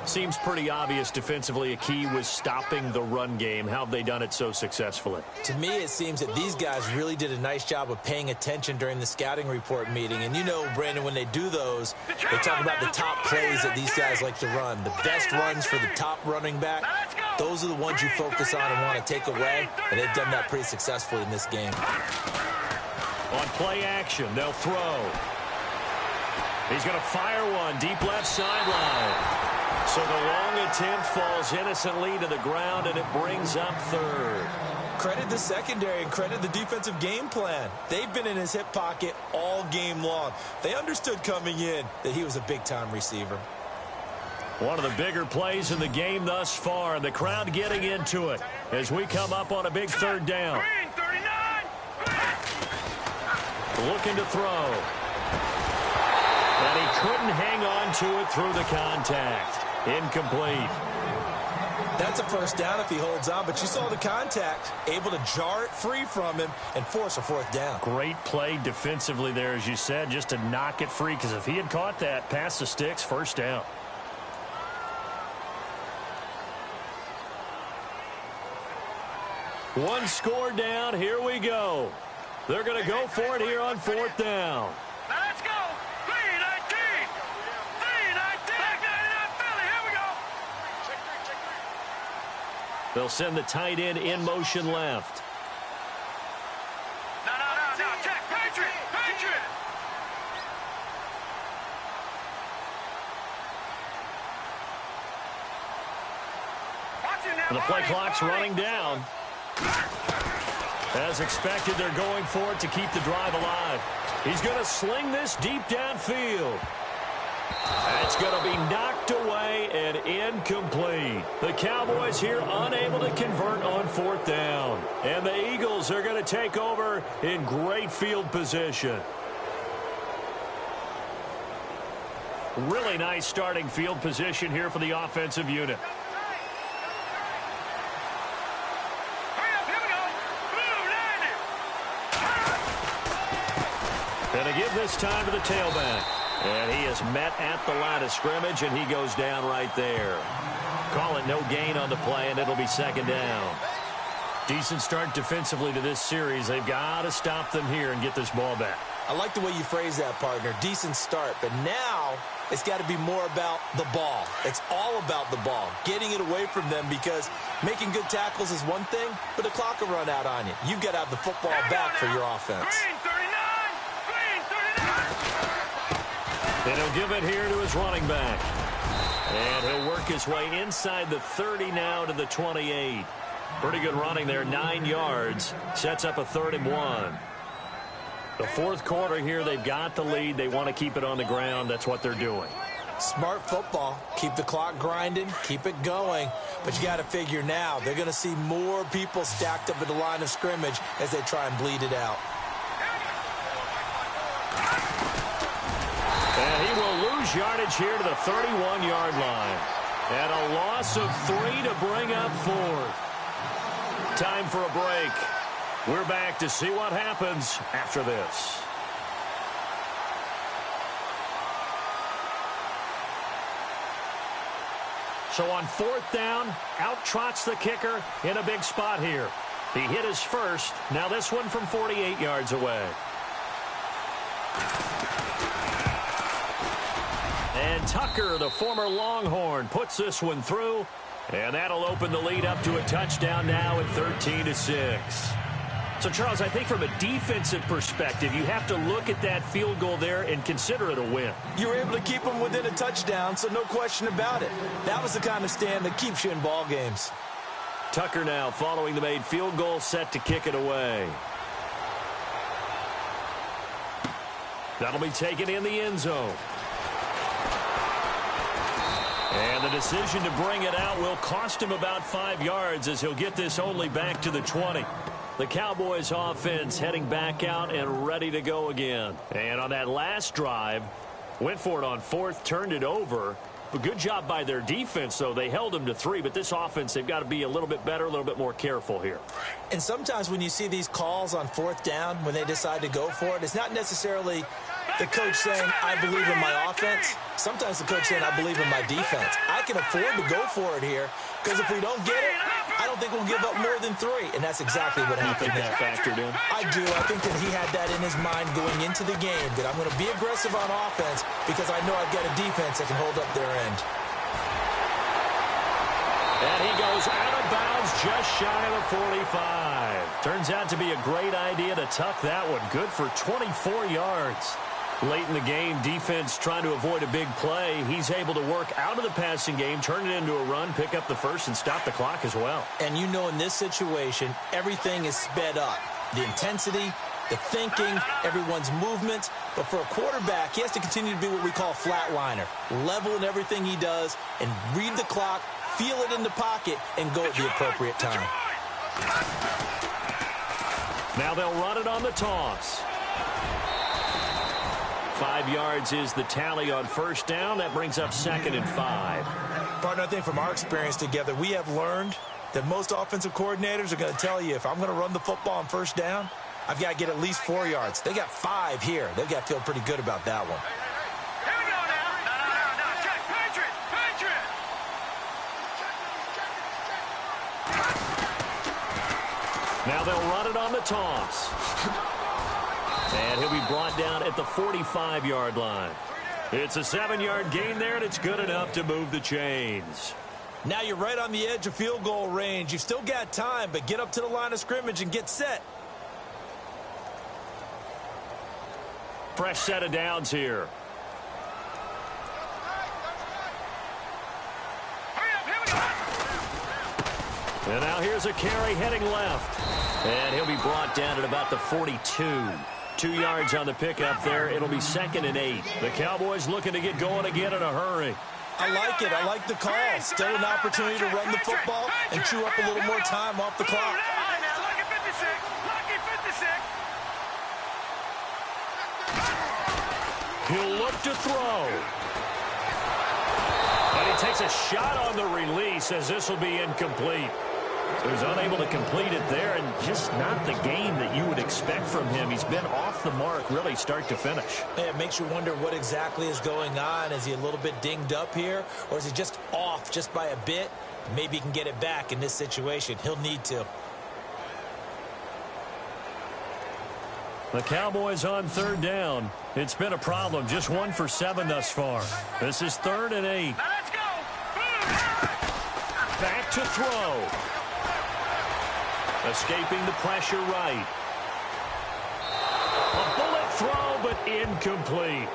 Seems pretty obvious defensively a key was stopping the run game. How have they done it so successfully? To me, it seems that these guys really did a nice job of paying attention during the scouting report meeting. And Brandon, when they do those, they talk about the top plays that these guys like to run. The best runs for the top running back, those are the ones you focus on and want to take away. And they've done that pretty successfully in this game. On play action, they'll throw. He's going to fire one deep left sideline. So the long attempt falls innocently to the ground, and it brings up 3rd. Credit the secondary and credit the defensive game plan. They've been in his hip pocket all game long. They understood coming in that he was a big-time receiver. One of the bigger plays in the game thus far, and the crowd getting into it as we come up on a big 3rd down. Looking to throw. And he couldn't hang on to it through the contact. Incomplete. That's a 1st down if he holds on, but you saw the contact, able to jar it free from him and force a 4th down. Great play defensively there, as you said, just to knock it free, because if he had caught that, past the sticks, 1st down. One score down, here we go. They're going to go for it here on 4th down. Let's go. 3-19. 3-19. Philly, here we go. They'll send the tight end in motion left. No. Check. Patriot. Watch it now. And the play clock's running down. As expected, they're going for it to keep the drive alive. He's going to sling this deep downfield. It's going to be knocked away and incomplete. The Cowboys here unable to convert on 4th down. And the Eagles are going to take over in great field position. Really nice starting field position here for the offensive unit. And to give this time to the tailback. And he is met at the line of scrimmage, and he goes down right there. Call it no gain on the play, and it'll be second down. Decent start defensively to this series. They've got to stop them here and get this ball back. I like the way you phrase that, partner. Decent start. But now it's got to be more about the ball. It's all about the ball, getting it away from them, because making good tackles is one thing, but the clock will run out on you. You've got to have the football back for your offense. And he'll give it here to his running back. And he'll work his way inside the 30 now to the 28. Pretty good running there, 9 yards. Sets up a 3rd and 1. The fourth quarter here, they've got the lead. They want to keep it on the ground. That's what they're doing. Smart football. Keep the clock grinding. Keep it going. But you got to figure now, they're going to see more people stacked up at the line of scrimmage as they try and bleed it out. And he will lose yardage here to the 31-yard line. And a loss of 3 to bring up 4th. Time for a break. We're back to see what happens after this. So on 4th down, out trots the kicker in a big spot here. He hit his first. Now this one from 48 yards away. And Tucker, the former Longhorn, puts this one through. And that'll open the lead up to a touchdown now at 13-6. So, Charles, I think from a defensive perspective, you have to look at that field goal there and consider it a win. You were able to keep them within a touchdown, so no question about it. That was the kind of stand that keeps you in ball games. Tucker now following the made field goal, set to kick it away. That'll be taken in the end zone. And the decision to bring it out will cost him about 5 yards, as he'll get this only back to the 20. The Cowboys offense heading back out and ready to go again. And on that last drive, went for it on 4th, turned it over. But good job by their defense, though. They held them to 3, but this offense, they've got to be a little bit better, a little bit more careful here. And sometimes when you see these calls on 4th down, when they decide to go for it, it's not necessarily the coach saying, I believe in my offense. Sometimes the coach saying, I believe in my defense. I can afford to go for it here, because if we don't get it, I don't think we'll give up more than 3. And that's exactly what happened there. That factored in? I do. I think that he had that in his mind going into the game, that I'm going to be aggressive on offense because I know I've got a defense that can hold up their end. And he goes out of bounds just shy of the 45. Turns out to be a great idea to tuck that one. Good for 24 yards. Late in the game, defense trying to avoid a big play. He's able to work out of the passing game, turn it into a run, pick up the first, and stop the clock as well. And you know in this situation, everything is sped up. The intensity, the thinking, everyone's movement. But for a quarterback, he has to continue to be what we call flatliner. Level in everything he does and read the clock, feel it in the pocket, and go at the appropriate time. Now they'll run it on the toss. 5 yards is the tally on 1st down. That brings up 2nd and 5. Partner, I think from our experience together, we have learned that most offensive coordinators are going to tell you, if I'm going to run the football on 1st down, I've got to get at least 4 yards. They got 5 here. They've got to feel pretty good about that one. Here we go now. No. Check. Patriot. Now they'll run it on the toss. And he'll be brought down at the 45-yard line. It's a 7-yard gain there, and it's good enough to move the chains. Now you're right on the edge of field goal range. You've still got time, but get up to the line of scrimmage and get set. Fresh set of downs here. And now here's a carry heading left. And he'll be brought down at about the 42. 2 yards on the pickup there. It'll be 2nd and 8. The Cowboys looking to get going again in a hurry. I like it. I like the call. Still an opportunity to run the football and chew up a little more time off the clock. Lucky 56. He'll look to throw. And he takes a shot on the release, as this will be incomplete. So he's unable to complete it there, and just not the game that you would expect from him. He's been off the mark really start to finish. Yeah, it makes you wonder what exactly is going on. Is he a little bit dinged up here, or is he just off just by a bit? Maybe he can get it back in this situation. He'll need to. The Cowboys on third down. It's been a problem. Just 1 for 7 thus far. This is 3rd and 8. Now let's go. Back to throw. Escaping the pressure right. A bullet throw, but incomplete.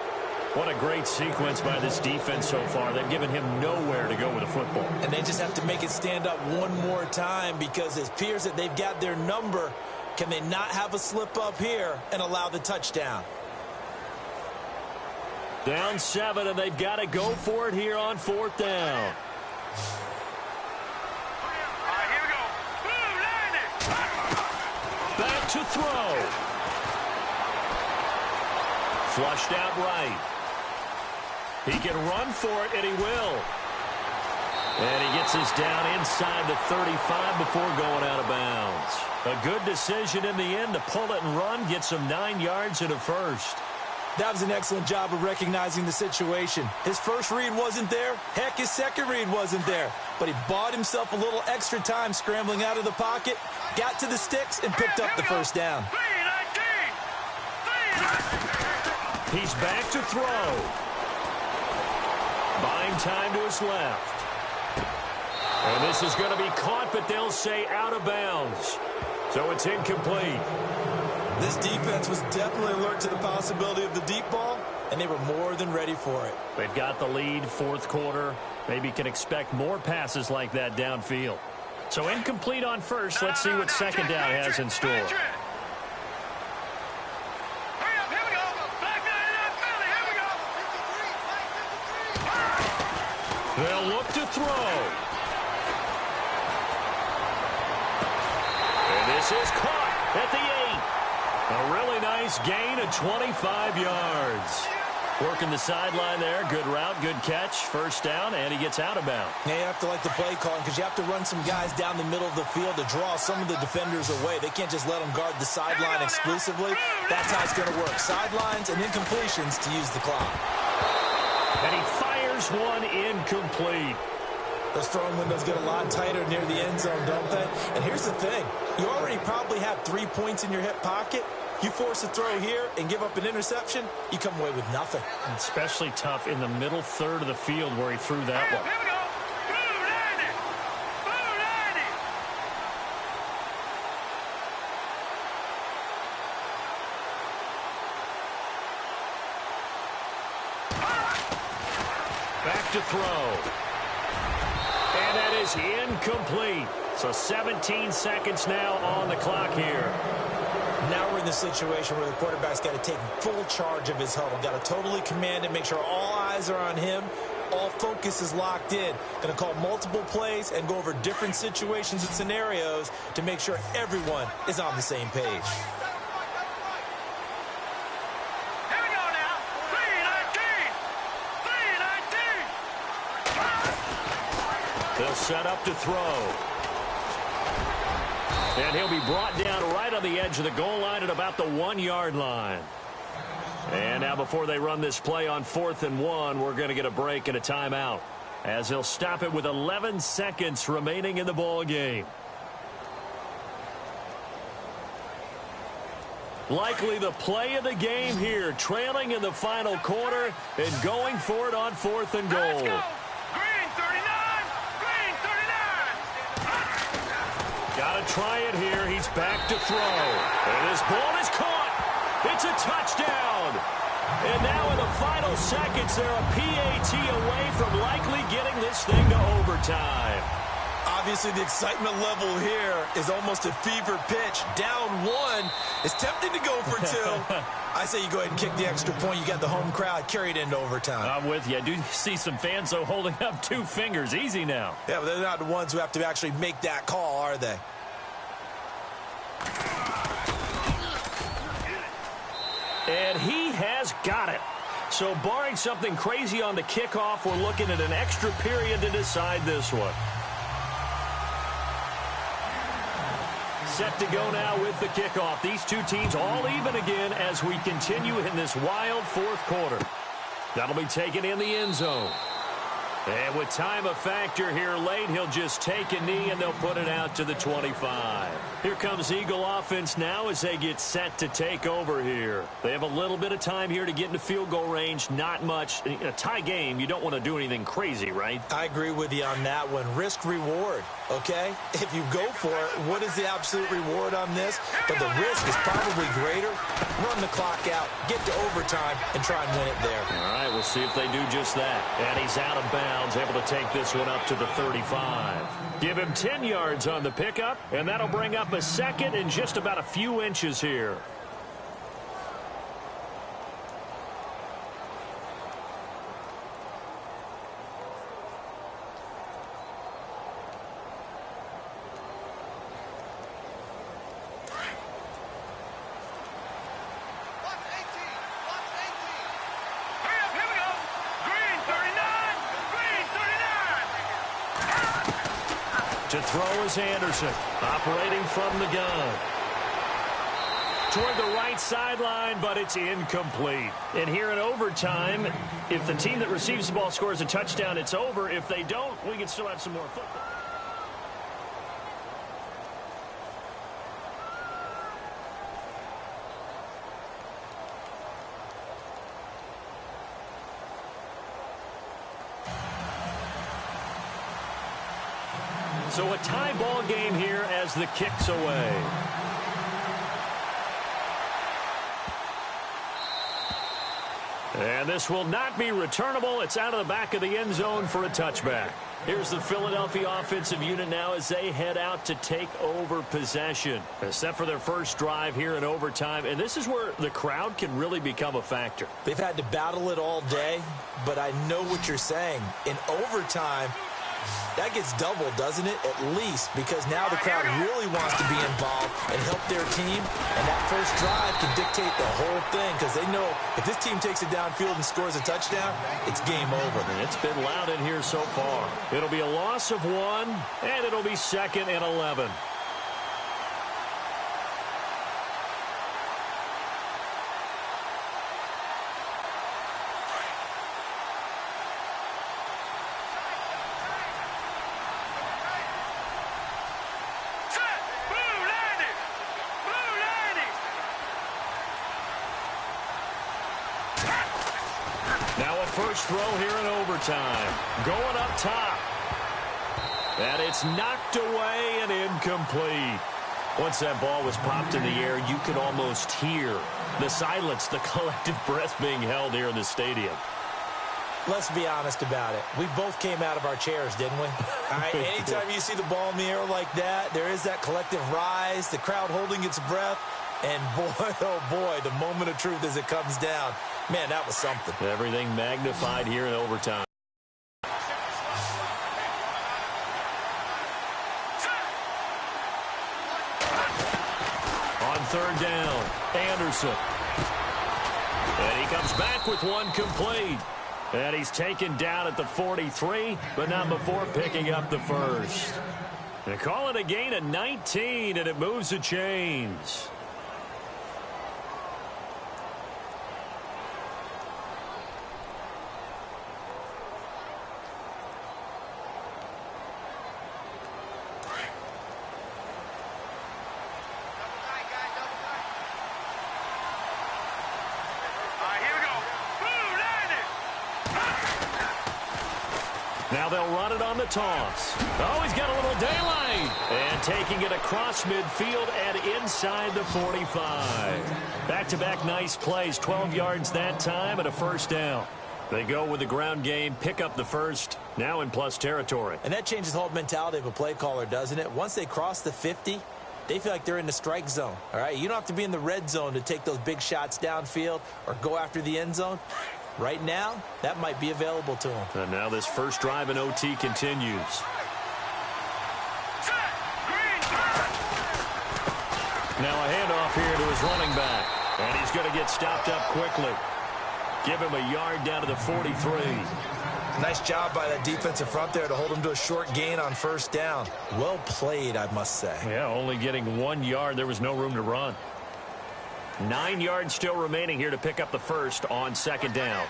What a great sequence by this defense so far. They've given him nowhere to go with the football. And they just have to make it stand up one more time, because it appears that they've got their number. Can they not have a slip up here and allow the touchdown? Down 7, and they've got to go for it here on 4th down. Back to throw. Flushed out right. He can run for it, and he will. And he gets us down inside the 35 before going out of bounds. A good decision in the end to pull it and run, get some 9 yards and a first. That was an excellent job of recognizing the situation. His first read wasn't there. Heck, his second read wasn't there. But he bought himself a little extra time scrambling out of the pocket, got to the sticks, and picked up the first down. He's back to throw. Buying time to his left. And this is going to be caught, but they'll say out of bounds. So it's incomplete. This defense was definitely alert to the possibility of the deep ball, and they were more than ready for it. They've got the lead, 4th quarter. Maybe can expect more passes like that downfield. So incomplete on first. Let's see what second down has in store. They'll look to throw. And this is caught at the 8. A really nice gain of 25 yards. Working the sideline there. Good route, good catch. First down, and he gets out of bounds. Yeah, you have to like the play calling, because you have to run some guys down the middle of the field to draw some of the defenders away. They can't just let them guard the sideline exclusively. That's how it's going to work. Sidelines and incompletions to use the clock. And he fires one incomplete. Those throwing windows get a lot tighter near the end zone, don't they? And here's the thing. You already probably have 3 points in your hip pocket. You force a throw here and give up an interception, you come away with nothing. And especially tough in the middle third of the field where he threw that one. Here we go. Back to throw. And that is incomplete. So 17 seconds now on the clock here. Now we're in the situation where the quarterback's got to take full charge of his huddle. Got to totally command it, make sure all eyes are on him. All focus is locked in. Going to call multiple plays and go over different situations and scenarios to make sure everyone is on the same page. They'll set up to throw. And he'll be brought down right on the edge of the goal line at about the 1-yard line. And now before they run this play on 4th and 1, we're going to get a break and a timeout, as they'll stop it with 11 seconds remaining in the ball game. Likely the play of the game here, trailing in the final quarter and going for it on 4th and goal. Got to try it here. He's back to throw. And his ball is caught. It's a touchdown. And now in the final seconds, they're a PAT away from likely getting this thing to overtime. Obviously, the excitement level here is almost a fever pitch. Down 1. It's tempting to go for 2. I say you go ahead and kick the extra point. You got the home crowd carried into overtime. I'm with you. I do see some fans, though, holding up 2 fingers. Easy now. Yeah, but they're not the ones who have to actually make that call, are they? And he has got it. So barring something crazy on the kickoff, we're looking at an extra period to decide this one. set to go now with the kickoff. These two teams all even again as we continue in this wild fourth quarter. That'll be taken in the end zone. And with time a factor here late, he'll just take a knee and they'll put it out to the 25. Here comes Eagle offense now as they get set to take over here. They have a little bit of time here to get into field goal range, not much. In a tie game, you don't want to do anything crazy, right? I agree with you on that one. Risk reward, okay? If you go for it, what is the absolute reward on this? But the risk is probably greater. Run the clock out, get to overtime, and try and win it there. All right, we'll see if they do just that. And he's out of bounds, able to take this one up to the 35. Give him 10 yards on the pickup, and that'll bring up a second and just about a few inches here. To throw is Anderson, operating from the gun. Toward the right sideline, but it's incomplete. And here in overtime, if the team that receives the ball scores a touchdown, it's over. If they don't, we can still have some more football. So a tie ball game here as the kick's away. And this will not be returnable. It's out of the back of the end zone for a touchback. Here's the Philadelphia offensive unit now as they head out to take over possession. Set for their first drive here in overtime. And this is where the crowd can really become a factor. They've had to battle it all day, but I know what you're saying. In overtime, that gets doubled, doesn't it? At least, because now the crowd really wants to be involved and help their team. And that first drive can dictate the whole thing because they know if this team takes it downfield and scores a touchdown, it's game over. It's been loud in here so far. It'll be a loss of 1, and it'll be 2nd and 11. First throw here in overtime. Going up top. And it's knocked away and incomplete. Once that ball was popped in the air, you could almost hear the silence, the collective breath being held here in the stadium. Let's be honest about it. We both came out of our chairs, didn't we? All right, anytime you see the ball in the air like that, there is that collective rise, the crowd holding its breath. And boy, oh boy, the moment of truth as it comes down. Man, that was something. Everything magnified here in overtime. On third down, Anderson. And he comes back with one complete. And he's taken down at the 43, but not before picking up the first. They call it a gain of 19, and it moves the chains. Now they'll run it on the toss. Oh, he's got a little daylight. And taking it across midfield and inside the 45. Back-to-back nice plays. 12 yards that time and a first down. They go with the ground game, pick up the first, now in plus territory. And that changes the whole mentality of a play caller, doesn't it? Once they cross the 50, they feel like they're in the strike zone. All right, you don't have to be in the red zone to take those big shots downfield or go after the end zone. Right now, that might be available to him. And now this first drive in OT continues. Now a handoff here to his running back. And he's going to get stopped up quickly. Give him a yard down to the 43. Nice job by that defensive front there to hold him to a short gain on first down. Well played, I must say. Yeah, only getting 1 yard. There was no room to run. 9 yards still remaining here to pick up the first on second down.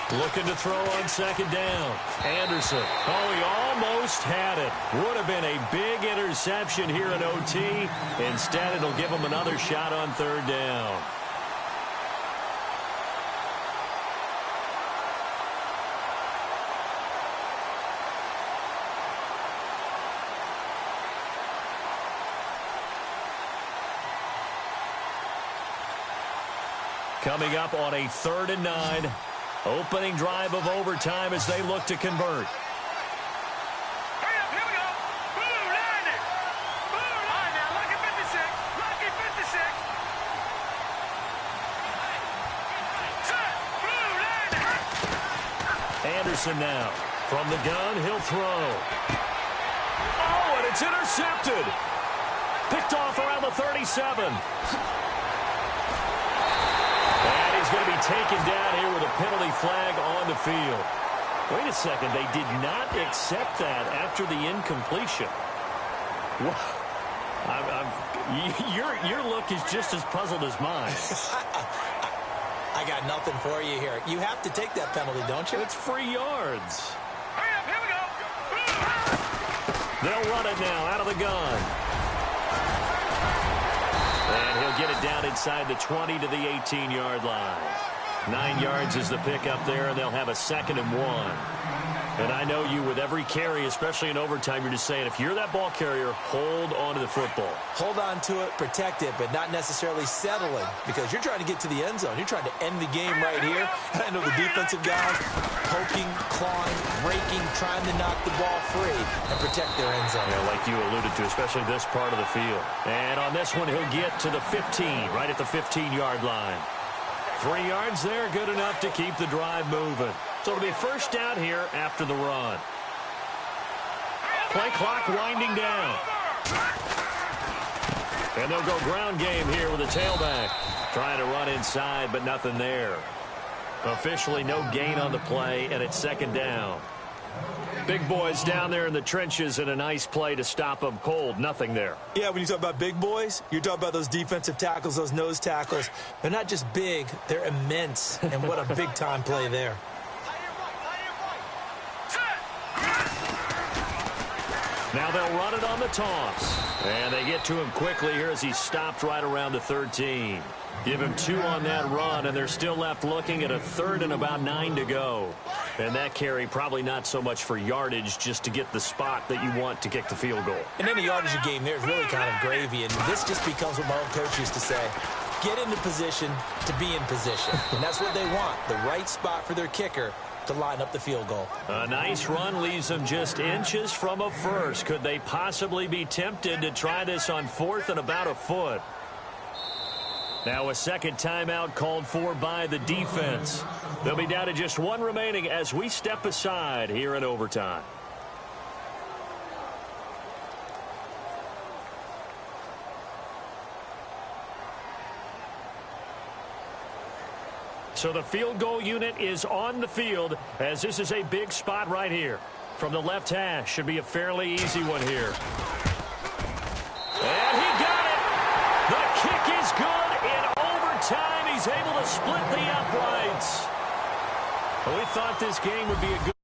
Looking to throw on second down. Anderson. Oh, he almost had it. Would have been a big interception here in OT. Instead, it'll give him another shot on third down. Coming up on a 3rd and 9. Opening drive of overtime as they look to convert. Hurry up, here we go. Blue, line it. Blue, line now. Lucky 56. Lucky 56. Set. Blue, line it. Anderson now. From the gun, he'll throw. Oh, and it's intercepted. Picked off around the 37. And he's going to be taken down here with a penalty flag on the field. Wait a second. They did not accept that after the incompletion. Your look is just as puzzled as mine. I got nothing for you here. You have to take that penalty, don't you? It's free yards. Hurry up, here we go. They'll run it now out of the gun. And he'll get it down inside the 20 to the 18-yard line. 9 yards is the pickup there, and they'll have a 2nd and 1. And I know you, with every carry, especially in overtime, you're just saying, if you're that ball carrier, hold on to the football. Hold on to it, protect it, but not necessarily settling, because you're trying to get to the end zone. You're trying to end the game right here. And I know the defensive guys poking, clawing, raking, trying to knock the ball free and protect their end zone. Yeah, like you alluded to, especially this part of the field. And on this one, he'll get to the 15, right at the 15-yard line. 3 yards there, good enough to keep the drive moving. So it'll be first down here after the run. Play clock winding down. And they'll go ground game here with a tailback. Trying to run inside, but nothing there. Officially no gain on the play, and it's 2nd down. Big boys down there in the trenches, and a nice play to stop them cold. Nothing there. Yeah, when you talk about big boys, you're talking about those defensive tackles, those nose tackles. They're not just big, they're immense. And what a big-time play there. Now they'll run it on the toss. And they get to him quickly here as he stopped right around the 13. Give him 2 on that run, and they're still left looking at a 3rd and about 9 to go. And that carry probably not so much for yardage, just to get the spot that you want to kick the field goal. And any yardage you gain there is really kind of gravy, and this just becomes what my old coach used to say. Get into position to be in position. And that's what they want, the right spot for their kicker to line up the field goal. A nice run leaves them just inches from a first. Could they possibly be tempted to try this on 4th and about a foot? Now a second timeout called for by the defense. They'll be down to just 1 remaining as we step aside here in overtime. So the field goal unit is on the field as this is a big spot right here. From the left hash, should be a fairly easy one here. And he got it! The kick is good in overtime. He's able to split the uprights. We thought this game would be a good